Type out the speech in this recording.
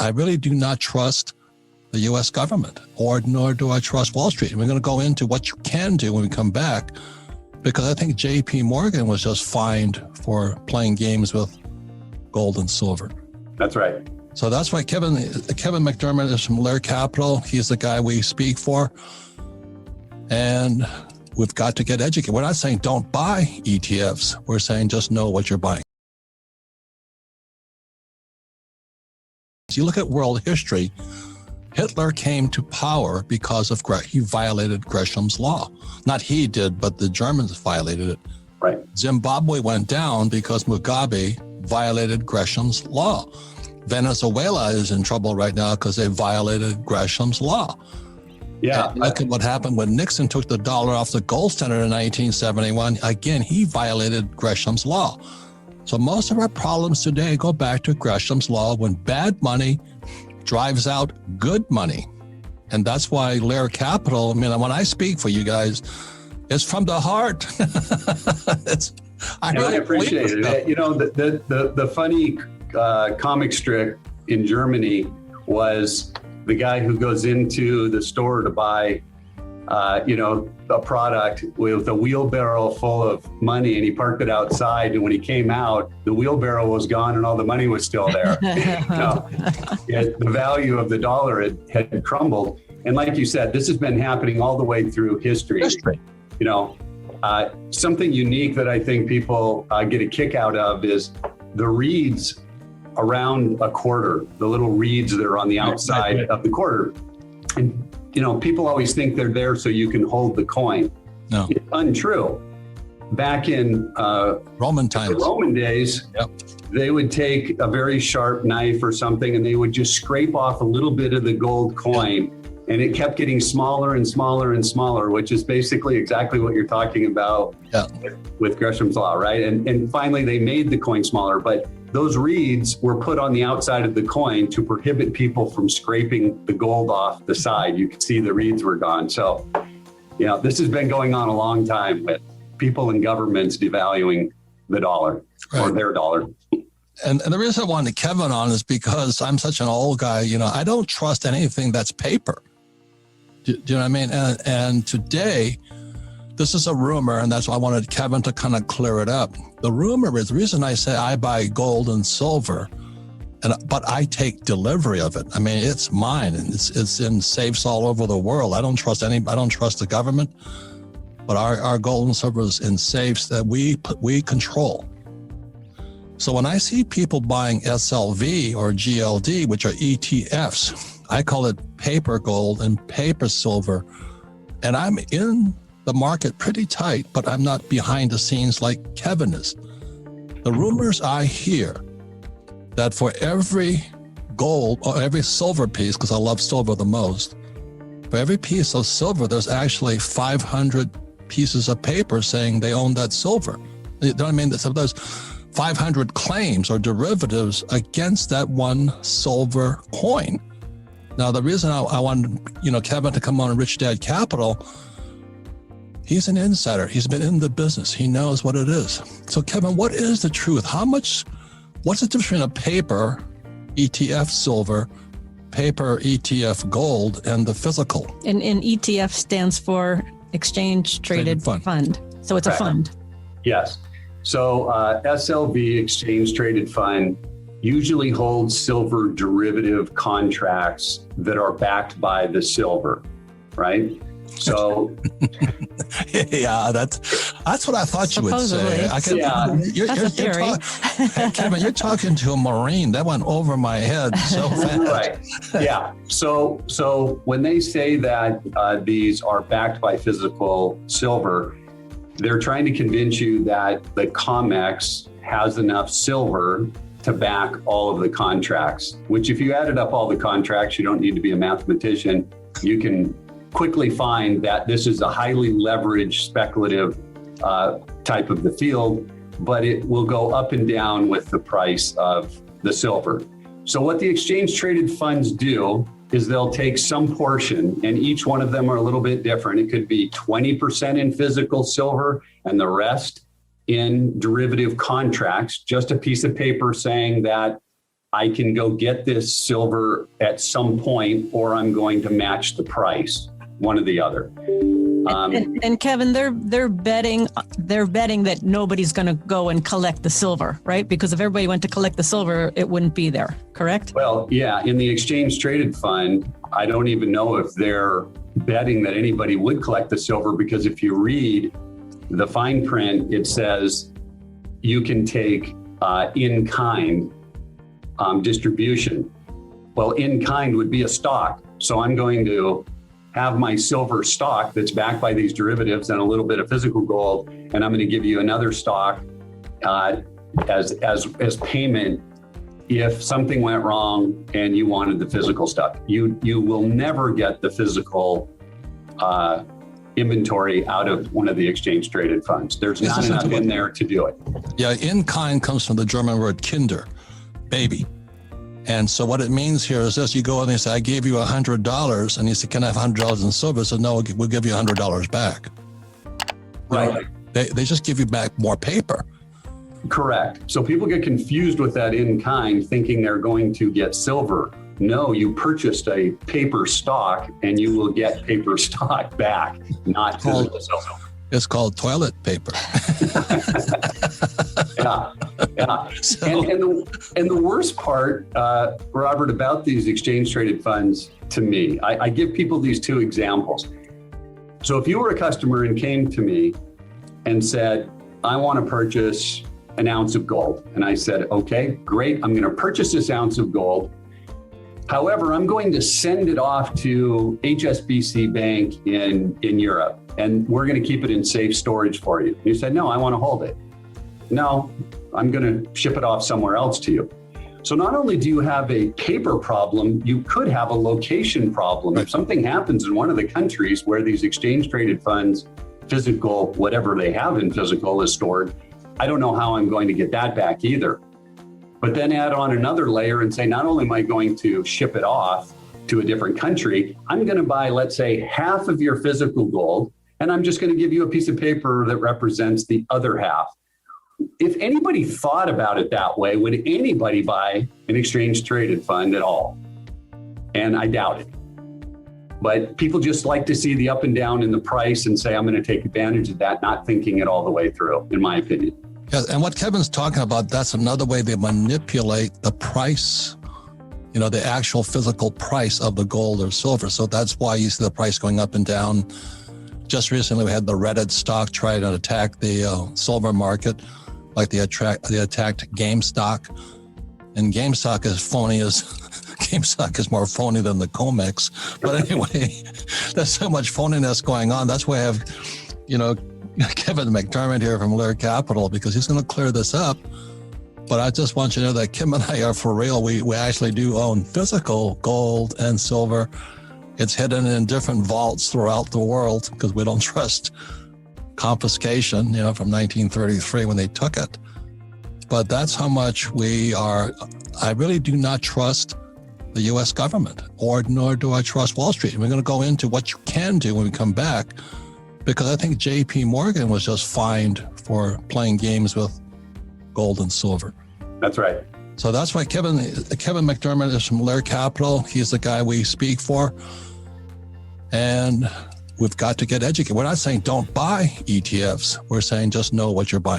I really do not trust the U.S. government, nor do I trust Wall Street. And we're going to go into what you can do when we come back, because I think J.P. Morgan was just fined for playing games with gold and silver. That's right. So that's why Kevin McDermott is from Lear Capital. He's the guy we speak for. And we've got to get educated. We're not saying don't buy ETFs. We're saying just know what you're buying. You look at world history, Hitler came to power because of he violated Gresham's law. Not he did, but the Germans violated it. Right. Zimbabwe went down because Mugabe violated Gresham's law. Venezuela is in trouble right now because they violated Gresham's law. Yeah. Look at what happened when Nixon took the dollar off the gold standard in 1971. Again, he violated Gresham's law. So most of our problems today go back to Gresham's law, when bad money drives out good money. And that's why Lear Capital, I mean, when I speak for you guys, it's from the heart. I really appreciate it. You know, the funny comic strip in Germany was the guy who goes into the store to buy, a product with a wheelbarrow full of money, and he parked it outside. And when he came out, the wheelbarrow was gone and all the money was still there. The value of the dollar had crumbled. And like you said, this has been happening all the way through history. You know, something unique that I think people get a kick out of is the reeds around a quarter, the little reeds that are on the outside of the quarter. And you know, people always think they're there so you can hold the coin. No. It's untrue. Back in Roman times, the Roman days, they would take a very sharp knife or something and they would just scrape off a little bit of the gold coin. And it kept getting smaller and smaller and smaller, which is basically exactly what you're talking about with Gresham's law, right? And finally, they made the coin smaller, but those reeds were put on the outside of the coin to prohibit people from scraping the gold off the side. You could see the reeds were gone. So, you know, this has been going on a long time with people and governments devaluing the dollar or their dollar. And the reason I wanted Kevin on is because I'm such an old guy. You know, I don't trust anything that's paper. Do you know what I mean? And today, this is a rumor, and that's why I wanted Kevin to kind of clear it up. The rumor is, the reason I say I buy gold and silver, but I take delivery of it. I mean, it's mine, and it's in safes all over the world. I don't trust I don't trust the government, but our gold and silver is in safes that we control. So when I see people buying SLV or GLD, which are ETFs, I call it paper gold and paper silver, and I'm in the market pretty tight, but I'm not behind the scenes like Kevin is. The rumors I hear that for every gold or every silver piece, because I love silver the most, for every piece of silver, there's actually 500 pieces of paper saying they own that silver. You know what I mean? So there's 500 claims or derivatives against that one silver coin. Now, the reason I wanted, Kevin to come on Rich Dad Capital, he's an insider. He's been in the business. He knows what it is. So, Kevin, what is the truth? What's the difference between a paper ETF silver, paper ETF gold, and the physical? And ETF stands for Exchange Traded Fund. So it's a fund. Yes. So SLV, Exchange Traded Fund, usually holds silver derivative contracts that are backed by the silver, right? So, yeah, that's what I thought you would say. That's a theory. Kevin, you're talking to a Marine. That went over my head so fast. Right. Yeah. So when they say that these are backed by physical silver, they're trying to convince you that the COMEX has enough silver to back all of the contracts, which if you added up all the contracts, you don't need to be a mathematician, you can quickly find that this is a highly leveraged speculative type of the field, but it will go up and down with the price of the silver. So what the exchange traded funds do is they'll take some portion, and each one of them are a little bit different. It could be 20% in physical silver and the rest in derivative contracts, just a piece of paper saying that I can go get this silver at some point, or I'm going to match the price, one or the other. And Kevin, they're betting that nobody's going to go and collect the silver, right? Because if everybody went to collect the silver, it wouldn't be there, correct? Well, yeah, in the exchange traded fund, I don't even know if they're betting that anybody would collect the silver, because if you read the fine print, it says you can take in-kind distribution. Well, in-kind would be a stock. So I'm going to have my silver stock that's backed by these derivatives and a little bit of physical gold, and I'm going to give you another stock as payment if something went wrong and you wanted the physical stuff. You will never get the physical inventory out of one of the exchange traded funds. There's not enough in there to do it. Yeah, in kind comes from the German word Kinder, baby. And so what it means here is this: you go and they say, I gave you $100, and you say, can I have $100 in silver? So no, we'll give you $100 back. Right. They just give you back more paper. Correct. So people get confused with that in kind, thinking they're going to get silver. No, you purchased a paper stock and you will get paper stock back, not physical silver. It's called toilet paper. Yeah. So, and the worst part, Robert, about these exchange traded funds, to me, I give people these two examples. So if you were a customer and came to me and said, I want to purchase an ounce of gold. And I said, okay, great. I'm going to purchase this ounce of gold. However, I'm going to send it off to HSBC Bank in Europe, and we're going to keep it in safe storage for you. You said, no, I want to hold it. No, I'm going to ship it off somewhere else to you. So not only do you have a paper problem, you could have a location problem. If something happens in one of the countries where these exchange traded funds, physical, whatever they have in physical is stored, I don't know how I'm going to get that back either. But then add on another layer and say, not only am I going to ship it off to a different country, I'm going to buy, let's say, half of your physical gold, and I'm just going to give you a piece of paper that represents the other half. If anybody thought about it that way, would anybody buy an exchange traded fund at all? And I doubt it. But people just like to see the up and down in the price and say, I'm going to take advantage of that, not thinking it all the way through, in my opinion. Yeah, and what Kevin's talking about, that's another way they manipulate the price, the actual physical price of the gold or silver. So that's why you see the price going up and down. Just recently, we had the Reddit stock try to attack the silver market, like they attacked GameStop. And GameStop is phony as GameStop is more phony than the COMEX. But anyway, there's so much phoniness going on. That's why I have, Kevin McDermott here from Lear Capital, because he's going to clear this up. But I just want you to know that Kim and I are for real. We actually do own physical gold and silver. It's hidden in different vaults throughout the world because we don't trust confiscation, from 1933 when they took it. But that's how much we are. I really do not trust the U.S. government, nor do I trust Wall Street. And we're going to go into what you can do when we come back, because I think J.P. Morgan was just fined for playing games with gold and silver. That's right. So that's why Kevin McDermott is from Lear Capital. He's the guy we speak for. And we've got to get educated. We're not saying don't buy ETFs. We're saying just know what you're buying.